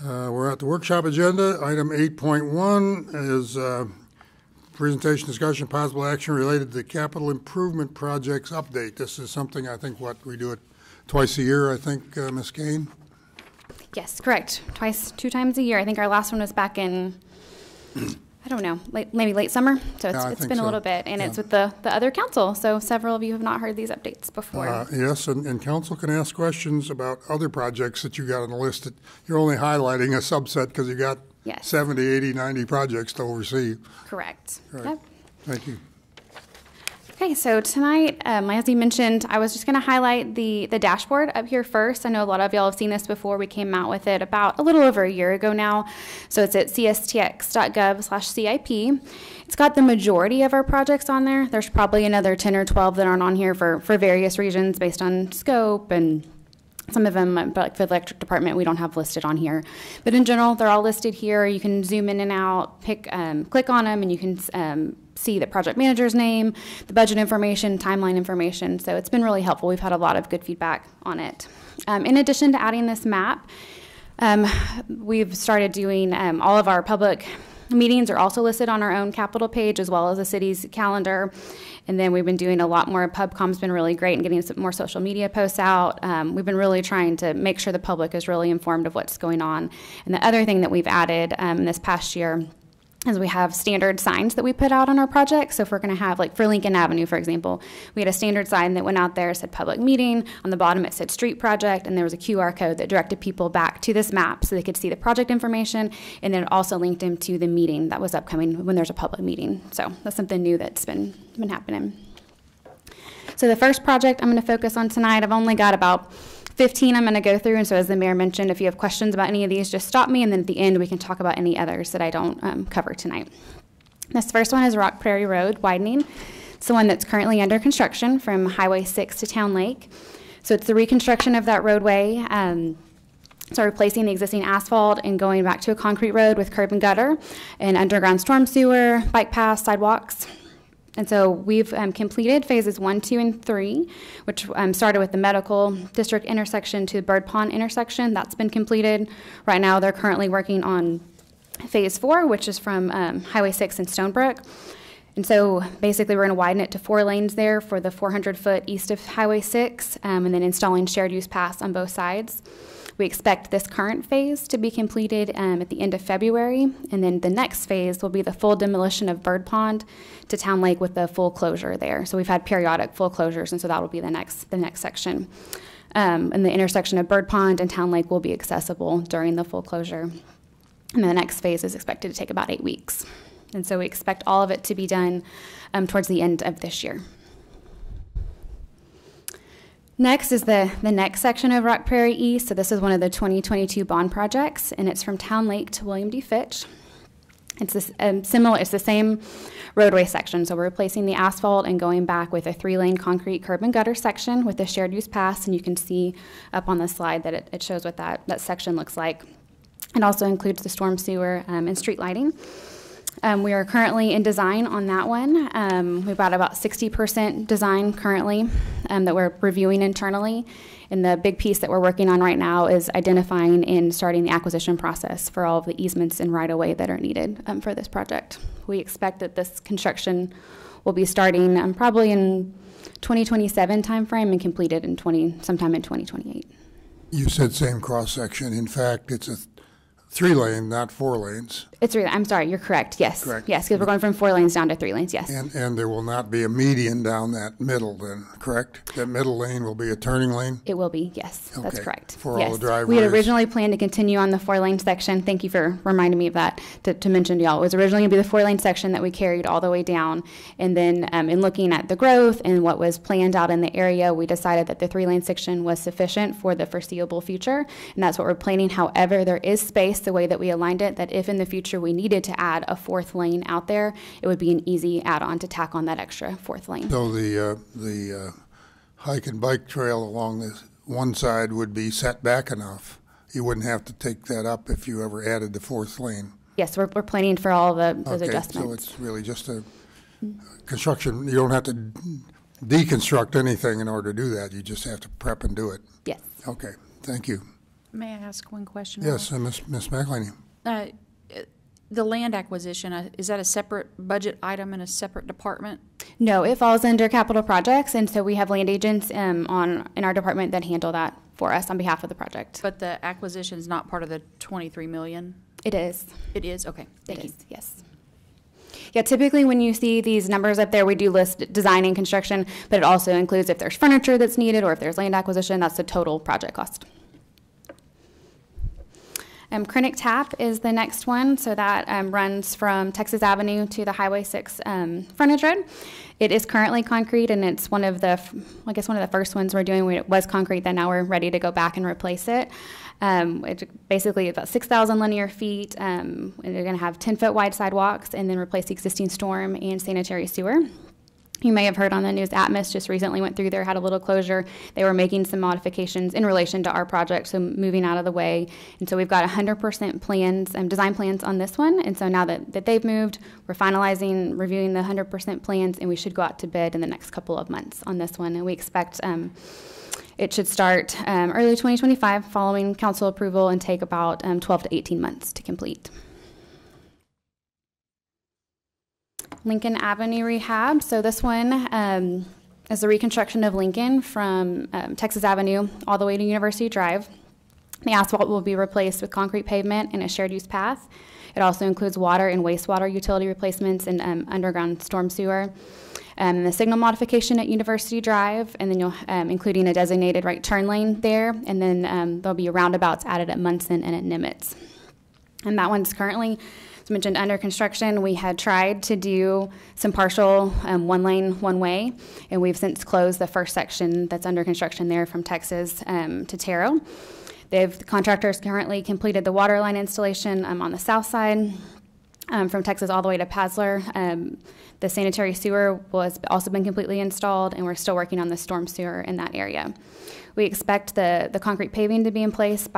We're at the workshop agenda. Item 8.1 is presentation, discussion, possible action related to the capital improvement projects update. This is something I think we do it twice a year, I think, Ms. Kane? Yes, correct. Two times a year. I think our last one was back in, I don't know, maybe late summer. So it's been a little bit, and it's with the other council. So several of you have not heard these updates before. Yes, and council can ask questions about other projects that you got on the list. That you're only highlighting a subset because you got 70, 80, 90 projects to oversee. Correct. Right. Yep. Thank you. Okay, so tonight, as you mentioned, I was just going to highlight the dashboard up here first. I know a lot of y'all have seen this before. We came out with it about a little over a year ago now. So it's at cstx.gov/CIP. It's got the majority of our projects on there. There's probably another 10 or 12 that aren't on here for various reasons based on scope, and some of them, like for the electric department, we don't have listed on here. But in general, they're all listed here. You can zoom in and out, click on them, and you can see the project manager's name, the budget information, timeline information. So it's been really helpful. We've had a lot of good feedback on it. In addition to adding this map, we've started doing all of our public meetings are also listed on our own Capitol page, as well as the city's calendar. And then we've been doing a lot more. PubCom's been really great in getting some more social media posts out. We've been really trying to make sure the public is really informed of what's going on. And the other thing that we've added this past year is we have standard signs that we put out on our projects. So if we're going to have, like for Lincoln Avenue, for example, we had a standard sign that went out there, said public meeting. On the bottom it said street project, and there was a QR code that directed people back to this map so they could see the project information, and then it also linked them to the meeting that was upcoming when there's a public meeting. So that's something new that's been happening. So the first project I'm going to focus on tonight, I've only got about 15 I'm going to go through, and so as the mayor mentioned, if you have questions about any of these, just stop me, and then at the end we can talk about any others that I don't cover tonight. This first one is Rock Prairie Road widening. It's the one that's currently under construction from Highway 6 to Town Lake. So it's the reconstruction of that roadway, so replacing the existing asphalt and going back to a concrete road with curb and gutter and underground storm sewer, bike paths, sidewalks. And so we've completed phases 1, 2, and 3, which started with the medical district intersection to Bird Pond intersection. That's been completed. Right now they're currently working on phase 4, which is from Highway 6 and Stonebrook. And so basically we're going to widen it to 4 lanes there for the 400-foot east of Highway 6, and then installing shared use paths on both sides. We expect this current phase to be completed at the end of February, and then the next phase will be the full demolition of Bird Pond to Town Lake with the full closure there. So we've had periodic full closures, and so that will be the next section. And the intersection of Bird Pond and Town Lake will be accessible during the full closure. And the next phase is expected to take about 8 weeks. And so we expect all of it to be done towards the end of this year. Next is the next section of Rock Prairie East. So this is one of the 2022 bond projects, and it's from Town Lake to William D. Fitch. It's this, it's the same roadway section. So we're replacing the asphalt and going back with a 3-lane concrete curb and gutter section with a shared use pass, and you can see up on the slide that it shows what that section looks like. It also includes the storm sewer and street lighting. We are currently in design on that one. We've got about 60% design currently that we're reviewing internally. And the big piece that we're working on right now is identifying and starting the acquisition process for all of the easements and right-of-way that are needed for this project. We expect that this construction will be starting probably in 2027 timeframe and completed in sometime in 2028. You said same cross-section. In fact, it's a 3-lane, not 4 lanes. It's 3. I'm sorry, you're correct. Yes. Correct. Yes, because we're going from 4 lanes down to 3 lanes, yes. And there will not be a median down that middle then, correct? That middle lane will be a turning lane? It will be, yes. Okay. That's correct. For yes. all the driveways. We had originally planned to continue on the 4-lane section. Thank you for reminding me of that, to mention to y'all. It was originally going to be the 4-lane section that we carried all the way down. And then in looking at the growth and what was planned out in the area, we decided that the 3-lane section was sufficient for the foreseeable future. And that's what we're planning. However, there is space, the way that we aligned it, that if in the future we needed to add a 4th lane out there, it would be an easy add-on to tack on that extra 4th lane. So the hike and bike trail along this one side would be set back enough. You wouldn't have to take that up if you ever added the 4th lane. Yes, we're planning for all those adjustments. So it's really just a construction. You don't have to deconstruct anything in order to do that. You just have to prep and do it. Yes. Okay, thank you. May I ask one question? Yes, Ms. McElhaney. Uh, The land acquisition, is that a separate budget item in a separate department? No, it falls under capital projects, and so we have land agents in our department that handle that for us on behalf of the project. But the acquisition is not part of the 23 million? It is. It is? Okay, It thank you. is, yes. Yeah, typically when you see these numbers up there, we do list design and construction, but it also includes if there's furniture that's needed or if there's land acquisition, that's the total project cost. Krennic Tap is the next one, so that runs from Texas Avenue to the Highway 6 frontage road. It is currently concrete, and it's one of the first ones we're doing. It was concrete, then now we're ready to go back and replace it. It's basically about 6,000 linear feet, and they're going to have 10-foot wide sidewalks and then replace the existing storm and sanitary sewer. You may have heard on the news, Atmos just recently went through there, had a little closure. They were making some modifications in relation to our project, so moving out of the way. And so we've got 100% plans, design plans on this one. And so now that they've moved, we're finalizing, reviewing the 100% plans, and we should go out to bid in the next couple of months on this one. And we expect it should start early 2025 following council approval and take about 12 to 18 months to complete. Lincoln Avenue rehab. So this one is the reconstruction of Lincoln from Texas Avenue all the way to University Drive. The asphalt will be replaced with concrete pavement and a shared use path. It also includes water and wastewater utility replacements and underground storm sewer. The signal modification at University Drive, and then you'll including a designated right turn lane there, and then there'll be roundabouts added at Munson and at Nimitz. And that one's currently, as mentioned, under construction. We had tried to do some partial one lane, one way, and we've since closed the first section that's under construction there from Texas to Terrell. The contractors currently completed the water line installation on the south side from Texas all the way to Pasler. The sanitary sewer has also been completely installed, and we're still working on the storm sewer in that area. We expect the concrete paving to be in place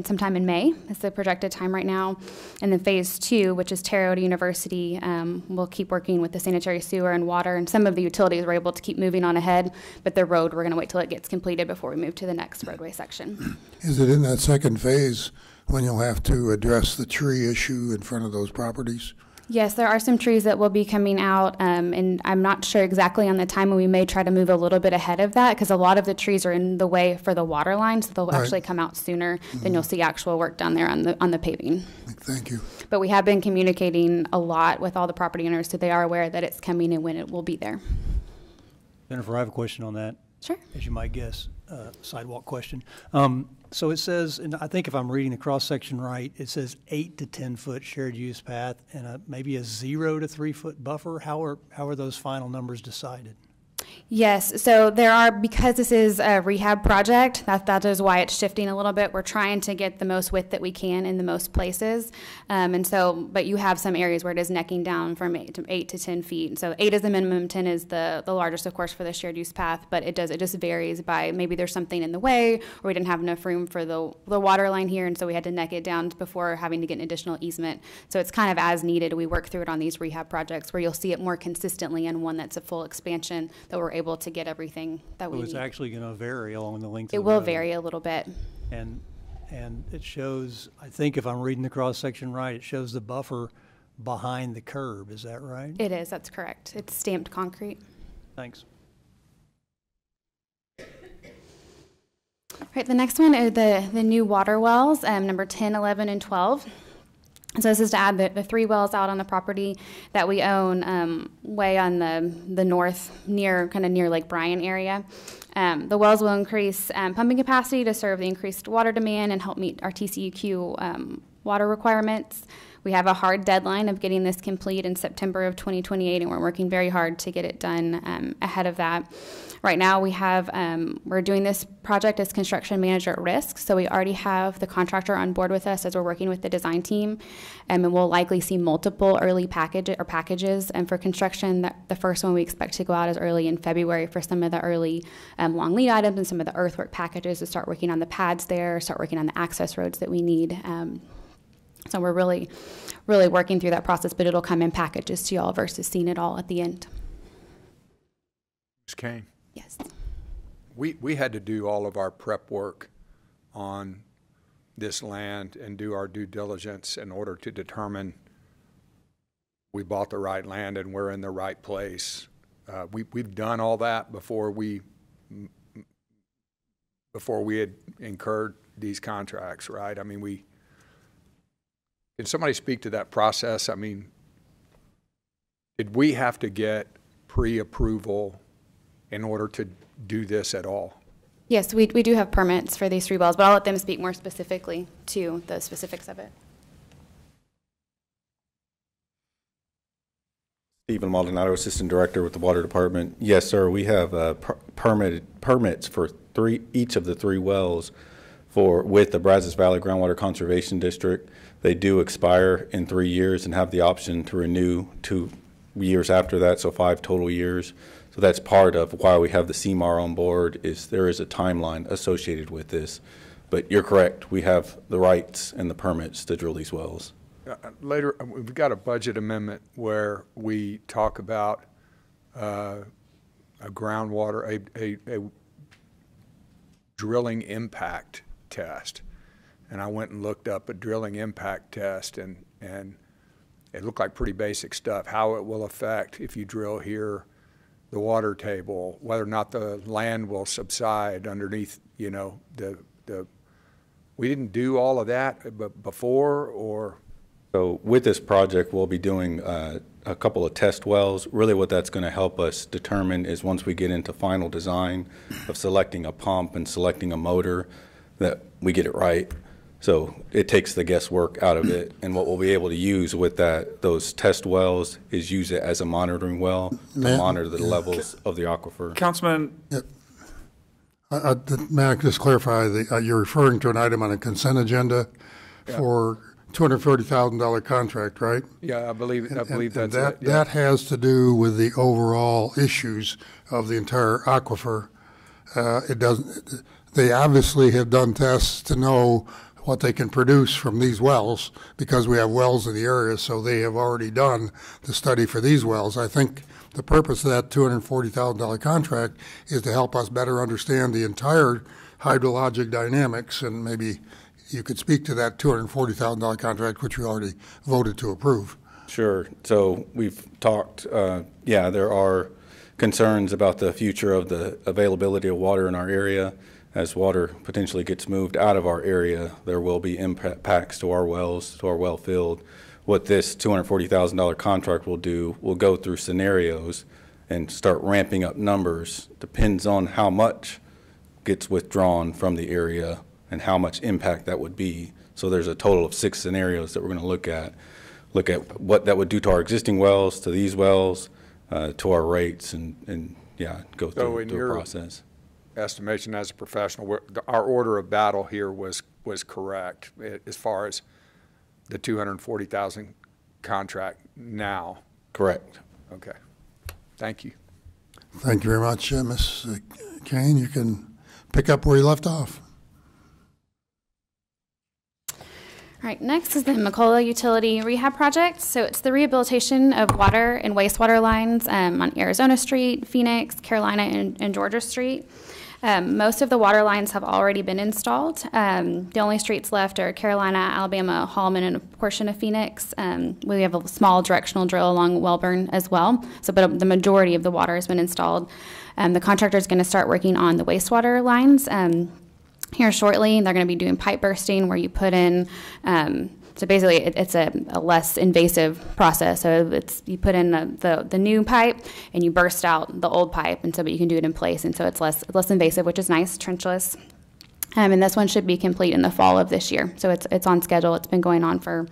sometime in May. It's the projected time right now. And then phase 2, which is Terre to University, we'll keep working with the sanitary sewer and water, and some of the utilities we're able to keep moving on ahead, but the road, we're going to wait till it gets completed before we move to the next roadway section. Is it in that second phase when you'll have to address the tree issue in front of those properties? Yes, there are some trees that will be coming out, and I'm not sure exactly on the time, and we may try to move a little bit ahead of that because a lot of the trees are in the way for the water line, so they'll actually come out sooner than you'll see actual work down there on the paving. Thank you. But we have been communicating a lot with all the property owners, so they are aware that it's coming and when it will be there. Jennifer, I have a question on that. Sure. As you might guess, sidewalk question. So it says, and I think if I'm reading the cross-section right, it says 8 to 10 foot shared use path and maybe a 0 to 3 foot buffer. How are those final numbers decided? Yes, so there are, because this is a rehab project, that is why it's shifting a little bit. We're trying to get the most width that we can in the most places. But you have some areas where it is necking down from 8 to 10 feet. So 8 is the minimum, 10 is the largest, of course, for the shared use path, but it just varies by maybe there's something in the way, or we didn't have enough room for the water line here, and so we had to neck it down before having to get an additional easement. So it's kind of as needed. We work through it on these rehab projects where you'll see it more consistently in one that's a full expansion that we're able to get everything that we need. So it's actually going to vary along the length of it the will road. vary a little bit. And it shows, I think if I'm reading the cross-section right, it shows the buffer behind the curb. Is that right? It is, that's correct. It's stamped concrete. Thanks. Right, the next one are the new water wells, number 10, 11, and 12. So this is to add the 3 wells out on the property that we own way on the north, near Lake Bryan area. The wells will increase pumping capacity to serve the increased water demand and help meet our TCEQ water requirements. We have a hard deadline of getting this complete in September of 2028, and we're working very hard to get it done ahead of that. Right now, we're doing this project as construction manager at risk, so we already have the contractor on board with us as we're working with the design team, and we'll likely see multiple early packages. And for construction, the first one we expect to go out as early in February for some of the early long lead items and some of the earthwork packages to start working on the pads there, start working on the access roads that we need. So we're really, really working through that process, but it'll come in packages to y'all versus seeing it all at the end. Ms. Kane? Yes. We had to do all of our prep work on this land and do our due diligence in order to determine we bought the right land and we're in the right place. We've done all that before we had incurred these contracts, right? I mean, can somebody speak to that process? I mean, did we have to get pre-approval in order to do this at all? Yes, we do have permits for these 3 wells, but I'll let them speak more specifically to the specifics of it. Stephen Maldonado, Assistant Director with the Water Department. Yes, sir, we have permits for each of the 3 wells with the Brazos Valley Groundwater Conservation District. They do expire in 3 years and have the option to renew 2 years after that, so 5 total years. So that's part of why we have the CMAR on board, is there is a timeline associated with this. But you're correct, we have the rights and the permits to drill these wells. Later, we've got a budget amendment where we talk about a groundwater, a drilling impact test. And I went and looked up a drilling impact test, and it looked like pretty basic stuff, how it will affect, if you drill here, the water table, whether or not the land will subside underneath, you know, we didn't do all of that before, or? So with this project, we'll be doing a couple of test wells. Really what that's going to help us determine is, once we get into final design of selecting a pump and selecting a motor, that we get it right. So it takes the guesswork out of it. And what we'll be able to use with those test wells is use it as a monitoring well to monitor the levels of the aquifer. Councilman. Yep. May I just clarify, you're referring to an item on a consent agenda for $240,000 contract, right? Yeah, I believe that's that, it. Yeah. That has to do with the overall issues of the entire aquifer. It doesn't. They obviously have done tests to know what they can produce from these wells, because we have wells in the area, so they have already done the study for these wells. I think the purpose of that $240,000 contract is to help us better understand the entire hydrologic dynamics, and maybe you could speak to that $240,000 contract, which we already voted to approve. Sure. So we've talked, there are concerns about the future of the availability of water in our area. As water potentially gets moved out of our area, there will be impacts to our wells, to our well field. What this $240,000 contract will do, we'll go through scenarios and start ramping up numbers. Depends on how much gets withdrawn from the area and how much impact that would be. So there's a total of 6 scenarios that we're going to look at what that would do to our existing wells, to these wells, to our rates, and go through a process. Estimation as a professional, our order of battle here was correct as far as the $240,000 contract now. Correct. Okay. Thank you. Thank you very much, Ms. Kane. You can pick up where you left off. All right, next is the McCullough Utility Rehab Project. So it's the rehabilitation of water and wastewater lines on Arizona Street, Phoenix, Carolina, and Georgia Street. Most of the water lines have already been installed. The only streets left are Carolina, Alabama, Hallman, and a portion of Phoenix. We have a small directional drill along Welburn as well. But the majority of the water has been installed. The contractor is going to start working on the wastewater lines here shortly. They're going to be doing pipe bursting, where you put in so basically, it's a less invasive process. So you put in the new pipe and you burst out the old pipe, and so but you can do it in place, and so it's less invasive, which is nice, trenchless. And this one should be complete in the fall of this year. So it's on schedule. It's been going on for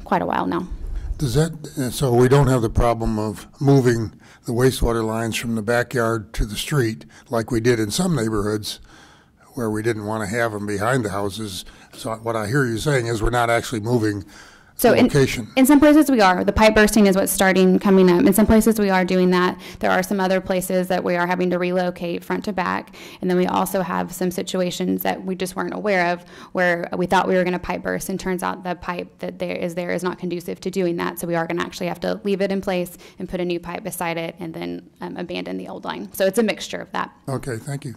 quite a while now. So we don't have the problem of moving the wastewater lines from the backyard to the street like we did in some neighborhoods, where we didn't want to have them behind the houses. So what I hear you saying is we're not actually moving the location. In some places we are. The pipe bursting is what's coming up. In some places we are doing that. There are some other places that we are having to relocate front to back. And then we also have some situations that we just weren't aware of, where we thought we were going to pipe burst, and turns out the pipe that there is not conducive to doing that. So we are going to actually have to leave it in place and put a new pipe beside it, and then abandon the old line. So it's a mixture of that. Okay, thank you.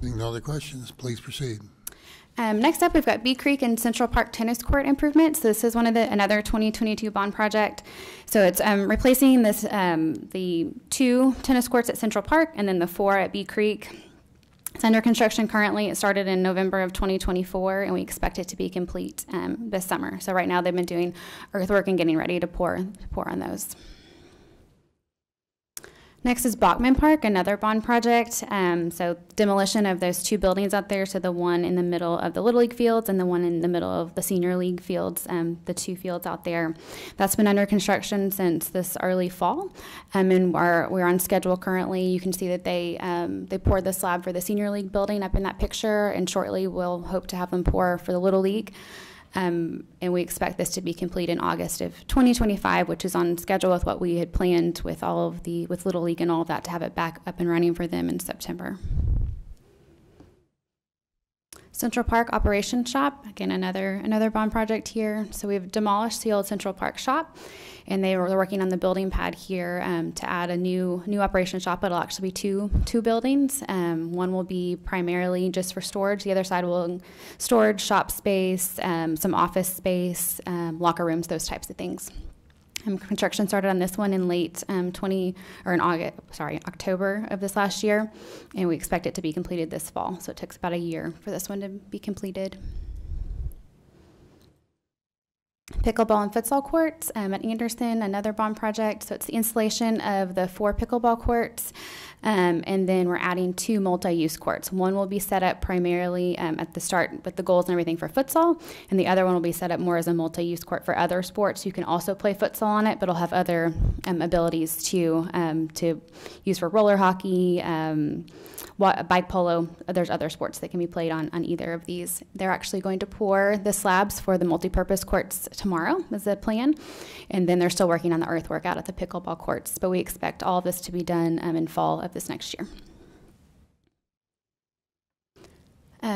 No other questions, please proceed. Next up, we've got Bee Creek and Central Park tennis court improvements. So this is another 2022 bond project. So it's replacing the 2 tennis courts at Central Park and then the 4 at Bee Creek. It's under construction currently. It started in November of 2024, and we expect it to be complete this summer. So right now they've been doing earthwork and getting ready to pour on those. Next is Bachman Park, another bond project. So demolition of those 2 buildings out there. So the one in the middle of the Little League fields and the one in the middle of the Senior League fields, the 2 fields out there. That's been under construction since this early fall. And we're on schedule currently. You can see that they poured the slab for the Senior League building up in that picture, and shortly we'll hope to have them pour for the Little League. And we expect this to be complete in August of 2025, which is on schedule with what we had planned with with Little League and all of that, to have it back up and running for them in September. Central Park Operations Shop, again, another bond project here. So we've demolished the old Central Park shop, and they were working on the building pad here to add a new operation shop. It'll actually be two buildings. One will be primarily just for storage. The other side will storage, shop space, some office space, locker rooms, those types of things. Construction started on this one in October of this last year, and we expect it to be completed this fall. So it takes about a year for this one to be completed. Pickleball and futsal courts at Anderson, another bond project. So it's the installation of the 4 pickleball courts, and then we're adding 2 multi-use courts. One will be set up primarily at the start with the goals and everything for futsal, and the other one will be set up more as a multi-use court for other sports. You can also play futsal on it, but it'll have other abilities to use for roller hockey, bike polo. There's other sports that can be played on either of these. They're actually going to pour the slabs for the multi-purpose courts tomorrow is the plan, and then they're still working on the earthwork out at the pickleball courts, but we expect all of this to be done in fall of this next year.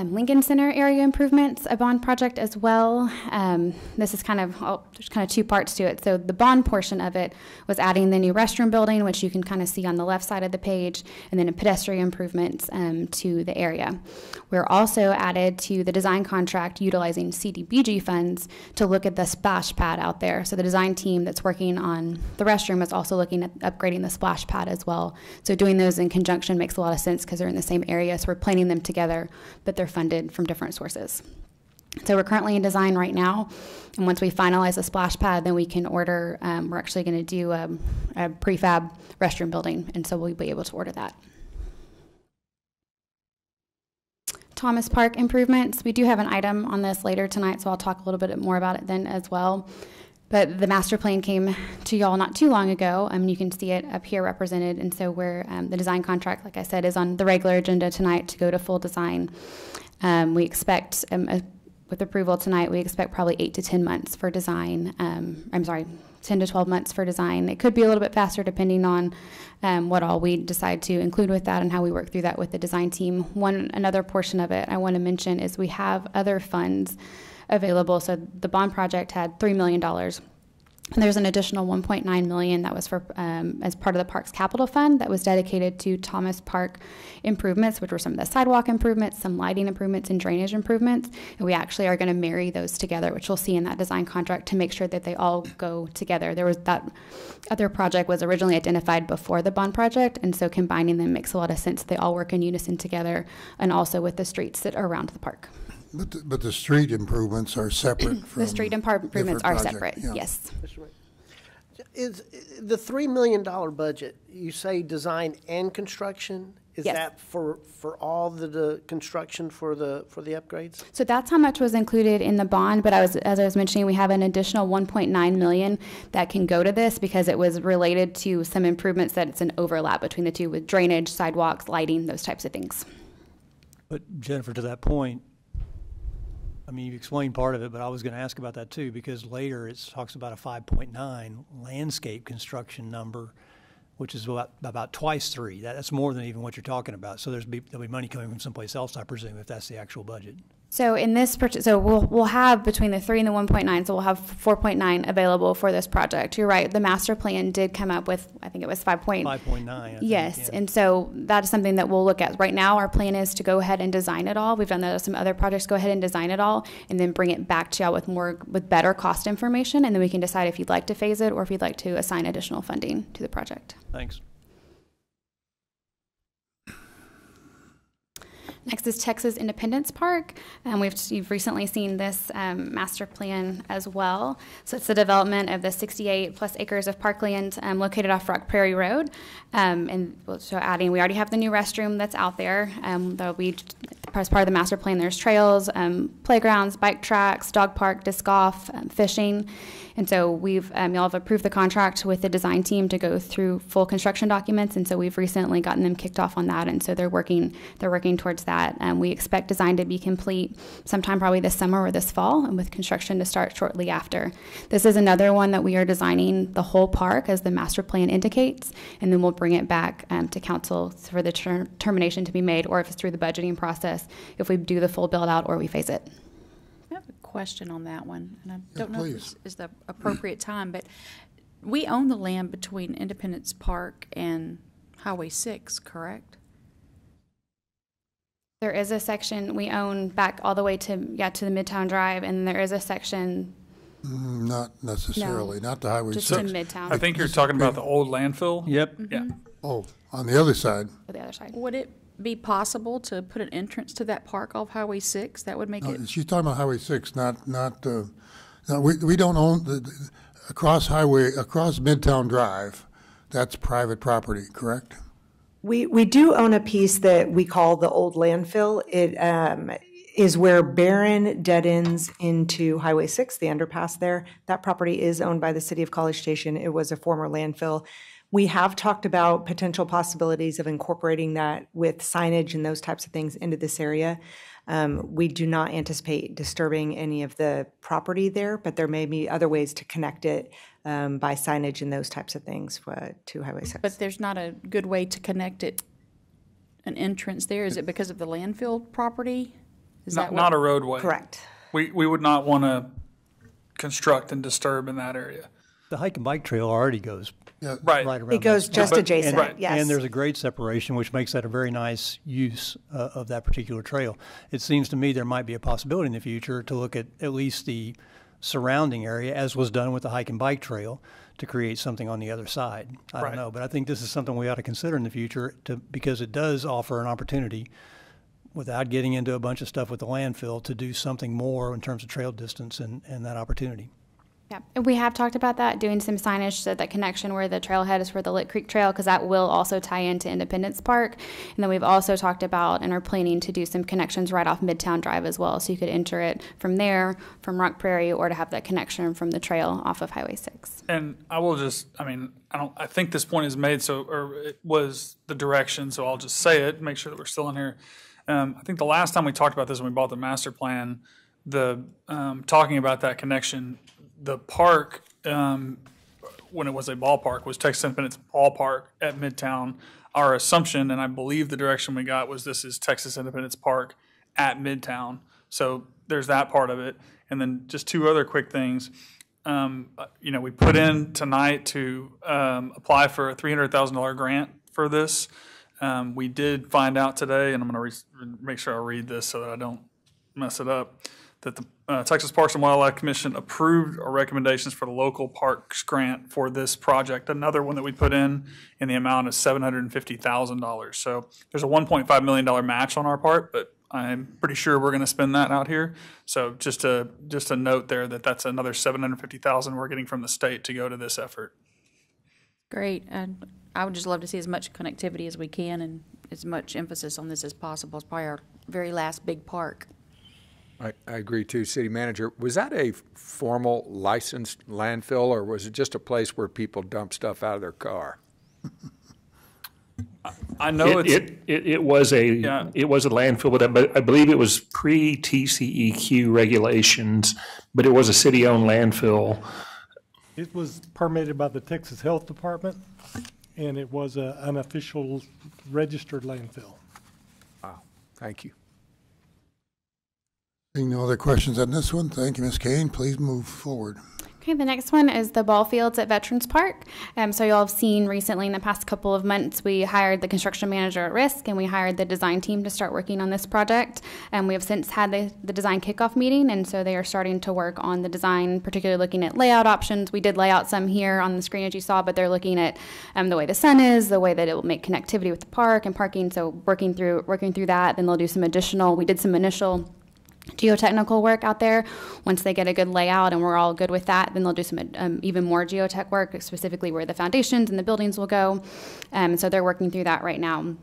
Lincoln Center area improvements, a bond project as well. This is there's kind of 2 parts to it. So the bond portion of it was adding the new restroom building, which you can kind of see on the left side of the page, and then a pedestrian improvements to the area. We're also added to the design contract utilizing CDBG funds to look at the splash pad out there. So the design team that's working on the restroom is also looking at upgrading the splash pad as well. So doing those in conjunction makes a lot of sense because they're in the same area, so we're planning them together, but they're funded from different sources. So we're currently in design right now, and once we finalize the splash pad, then we can order, we're actually going to do a prefab restroom building, and so we'll be able to order that. Thomas Park improvements, we do have an item on this later tonight, so I'll talk a little bit more about it then as well. But the master plan came to y'all not too long ago. You can see it up here represented, and so where the design contract, like I said, is on the regular agenda tonight to go to full design. We expect, with approval tonight, we expect probably 8 to 10 months for design. 10 to 12 months for design. It could be a little bit faster depending on what all we decide to include with that and how we work through that with the design team. Another portion of it I want to mention is we have other funds available. So the bond project had $3 million. And there's an additional $1.9 million that was for as part of the Parks Capital Fund that was dedicated to Thomas Park improvements, which were some of the sidewalk improvements, some lighting improvements, and drainage improvements. And we actually are going to marry those together, which we'll see in that design contract to make sure that they all go together. There was that other project was originally identified before the bond project, and so combining them makes a lot of sense. They all work in unison together, and also with the streets that are around the park. But the street improvements are separate from the street improvements are separate, yeah. Yes. Is the $3 million budget, you say design and construction? Is Yes. that for all the construction for the upgrades? So that's how much was included in the bond, but as I was mentioning, we have an additional $1.9 million that can go to this because it was related to some improvements that it's an overlap between the two with drainage, sidewalks, lighting, those types of things. But Jennifer, to that point, I mean, you explained part of it, but I was going to ask about that too, because later it talks about a 5.9 landscape construction number, which is about twice 3. That's more than even what you're talking about. So there'll be money coming from someplace else, I presume, if that's the actual budget. So in this, so we'll have between the 3 and the 1.9, so we'll have 4.9 available for this project. You're right, the master plan did come up with, I think it was 5.9. Yes, and so that is something that we'll look at. Right now, our plan is to go ahead and design it all. We've done that with some other projects. Go ahead and design it all, and then bring it back to y'all with better cost information, and then we can decide if you'd like to phase it or if you'd like to assign additional funding to the project. Thanks. Next is Texas Independence Park. You've recently seen this master plan as well. So it's the development of the 68 plus acres of parkland located off Rock Prairie Road. And so we already have the new restroom that's out there. There'll be, as part of the master plan, there's trails, playgrounds, bike tracks, dog park, disc golf, fishing. And so y'all have approved the contract with the design team to go through full construction documents. And so we've recently gotten them kicked off on that. And so they're working towards that. We expect design to be complete sometime probably this summer or this fall, and with construction to start shortly after. This is another one that we are designing the whole park as the master plan indicates, and then we'll bring it back to council for the determination to be made, or if it's through the budgeting process, if we do the full build out or we phase it. I have a question on that one, and I don't know if please. this is the appropriate time, but we own the land between Independence Park and Highway 6, correct? There is a section we own back all the way to the Midtown Drive, and there is a section Not necessarily, not the Highway just to 6. Midtown. I think you're talking about the old landfill. Yep. Yeah. Oh, on the other side. For the other side. Would it be possible to put an entrance to that park off Highway 6? That would make it, She's talking about Highway 6, no, we don't own, across Midtown Drive, that's private property, correct? We do own a piece that we call the old landfill. It is where Barron dead ends into Highway 6, the underpass there. That property is owned by the city of College Station. It was a former landfill. We have talked about potential possibilities of incorporating that with signage and those types of things into this area. We do not anticipate disturbing any of the property there, but there may be other ways to connect it by signage and those types of things to Highway 6. but there's not a good way to connect it, an entrance there? Is it because of the landfill property? Is that Not a roadway. Correct. We would not want to construct and disturb in that area. The hike and bike trail already goes Yeah, Right. right around. It goes that just spot. adjacent, Right. yes. And there's a grade separation, which makes that a very nice use of that particular trail. It seems to me there might be a possibility in the future to look at least the surrounding area, as was done with the hike and bike trail, to create something on the other side. I Right. don't know, but I think this is something we ought to consider in the future because it does offer an opportunity, without getting into a bunch of stuff with the landfill, to do something more in terms of trail distance and that opportunity. Yeah, and we have talked about that, doing some signage so that connection where the trailhead is for the Lick Creek Trail, because that will also tie into Independence Park. And then we've also talked about and are planning to do some connections right off Midtown Drive as well, so you could enter it from there, from Rock Prairie, or to have that connection from the trail off of Highway 6. And I will just, I think this point is made, or it was the direction, so I'll just say it, make sure that we're still in here. I think the last time we talked about this when we bought the master plan, talking about that connection, the park, when it was a ballpark, was Texas Independence Ballpark at Midtown. Our assumption, and I believe the direction we got, was this is Texas Independence Park at Midtown. So there's that part of it. And then just two other quick things. We put in tonight to apply for a $300,000 grant for this. We did find out today, and I'm going to make sure I read this so that I don't mess it up, that the Texas Parks and Wildlife Commission approved our recommendations for the local parks grant for this project. Another one that we put in the amount of $750,000. So there's a $1.5 million match on our part, but I'm pretty sure we're going to spend that out here. So just a note there that's another $750,000 we're getting from the state to go to this effort. great. And I would just love to see as much connectivity as we can and as much emphasis on this as possible. It's probably our very last big park. I agree too, City Manager. Was that a formal licensed landfill, or was it just a place where people dump stuff out of their car? I know It was a landfill, but I believe it was pre-TCEQ regulations, but it was a city-owned landfill. It was permitted by the Texas Health Department, and it was an unofficial registered landfill. Wow, thank you. Seeing no other questions on this one, thank you, Ms. Kane. Please move forward. Okay, the next one is the ball fields at Veterans Park. So you'll have seen recently in the past couple of months, we hired the construction manager at risk and we hired the design team to start working on this project. And we have since had the design kickoff meeting, and so they are starting to work on the design, particularly looking at layout options. We did lay out some here on the screen as you saw, but they're looking at the way the sun is, the way that it will make connectivity with the park and parking. So working through that, then they'll do some additional, we did some initial geotechnical work out there. Once they get a good layout and we're all good with that, then they'll do some even more geotech work, specifically where the foundations and the buildings will go. So they're working through that right now.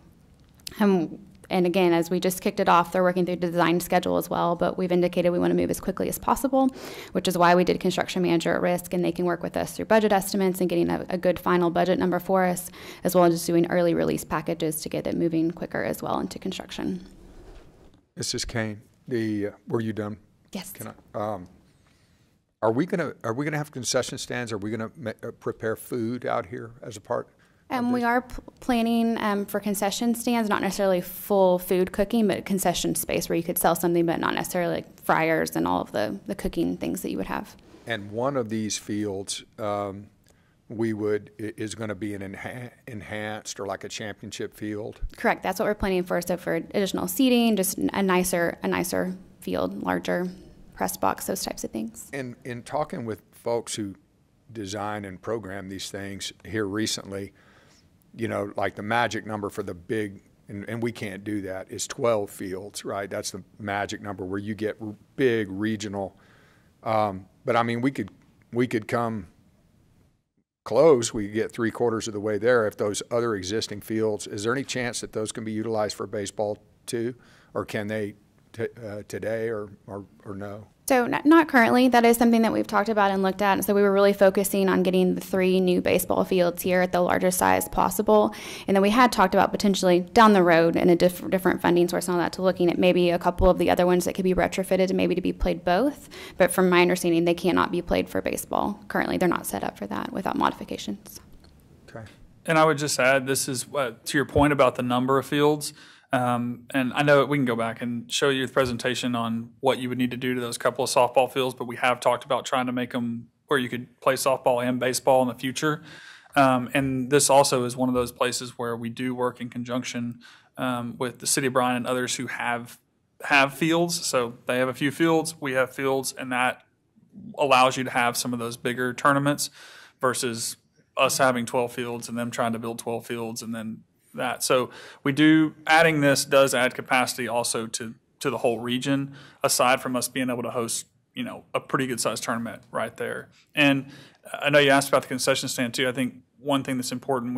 And again, as we just kicked it off, they're working through the design schedule as well, but we've indicated we want to move as quickly as possible, which is why we did construction manager at risk, and they can work with us through budget estimates and getting a good final budget number for us, as well as just doing early release packages to get it moving quicker as well into construction. Mrs. Kane, were you done? Yes. Can I, are we gonna have concession stands? Are we gonna prepare food out here as a part? We are planning for concession stands, not necessarily full food cooking, but concession space where you could sell something, but not necessarily like fryers and all of the cooking things that you would have. And one of these fields, is going to be an enhanced or like a championship field? Correct. That's what we're planning for. So for additional seating, just a nicer field, larger press box, those types of things. And in talking with folks who design and program these things here recently, like the magic number for the big, and we can't do that, is 12 fields, right? That's the magic number where you get big regional. But I mean, we could come close. We get 3/4 of the way there. If those other existing fields, is there any chance that those can be utilized for baseball too, or can they today, or no? So not currently. That is something that we've talked about and looked at. And so we were really focusing on getting the 3 new baseball fields here at the largest size possible. And then we had talked about potentially down the road in a different funding source and all that, to looking at maybe a couple of the other ones that could be retrofitted and maybe to be played both. But from my understanding, they cannot be played for baseball. Currently, they're not set up for that without modifications. Okay. And I would just add, this is to your point about the number of fields. And I know we can go back and show you the presentation on what you would need to do to those couple of softball fields, but we have talked about trying to make them where you could play softball and baseball in the future. And this also is one of those places where we do work in conjunction with the City of Bryan and others who have fields. So they have a few fields, we have fields, and that allows you to have some of those bigger tournaments versus us having 12 fields and them trying to build 12 fields and then that. So adding this does add capacity also to the whole region, aside from us being able to host, a pretty good sized tournament right there. And I know you asked about the concession stand too. I think one thing that's important,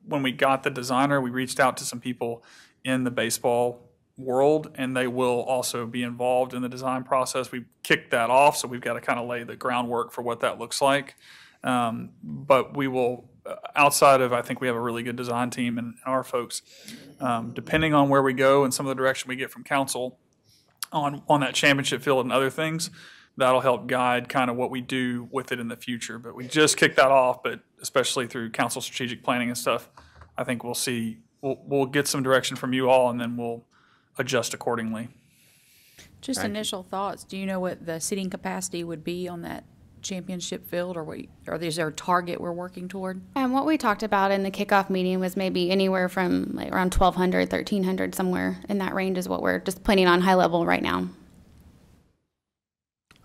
when we got the designer, we reached out to some people in the baseball world, and they will also be involved in the design process. We kicked that off, so we've got to kind of lay the groundwork for what that looks like. But we will, outside of, I think we have a really good design team and our folks, depending on where we go and some of the direction we get from council on that championship field and other things, that'll help guide kind of what we do with it in the future. But we just kicked that off, but especially through council strategic planning and stuff, I think we'll get some direction from you all, and then we'll adjust accordingly. Just initial thoughts. Do you know what the seating capacity would be on that championship field, or is there a target we're working toward? And what we talked about in the kickoff meeting was maybe anywhere from like around 1,200, 1,300, somewhere in that range is what we're just planning on high level right now.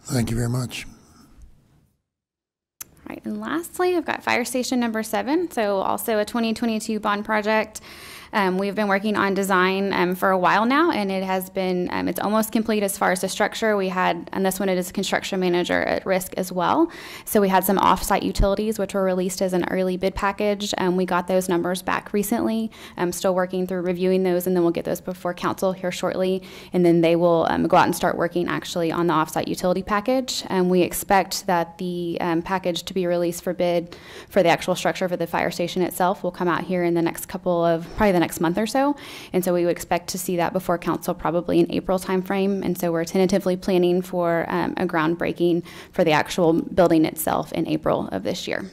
Thank you very much. All right, and lastly, I've got fire station number 7. So also a 2022 bond project. We've been working on design for a while now, and it has been, it's almost complete as far as the structure. We had, on this one, it is construction manager at risk as well. So we had some off-site utilities, which were released as an early bid package. We got those numbers back recently. I'm still working through reviewing those, and then we'll get those before council here shortly. And then they will go out and start working actually on the off-site utility package. We expect that the package to be released for bid for the actual structure for the fire station itself will come out here in the next probably the next month or so. And so we would expect to see that before council probably in April timeframe. And so we're tentatively planning for a groundbreaking for the actual building itself in April of this year.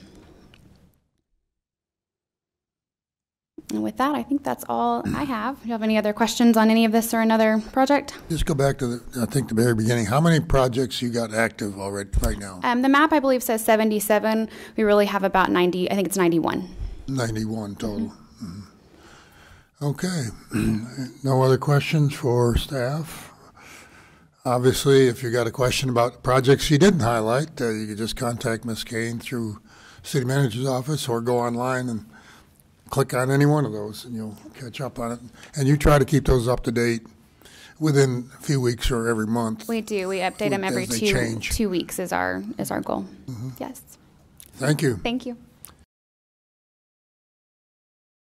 And with that, I think that's all I have. Do you have any other questions on any of this or another project? Just go back to I think the very beginning. How many projects you got active already right now? The map, I believe, says 77. We really have about 90. I think it's 91. 91 total. Mhm. Okay. No other questions for staff? Obviously, if you got a question about projects you didn't highlight, you could just contact Ms. Kane through City Manager's office or go online and click on any one of those and you'll catch up on it. And you try to keep those up to date within a few weeks or every month. We do. We update them every As they change. 2 weeks is our goal. Yes. Thank you. Thank you.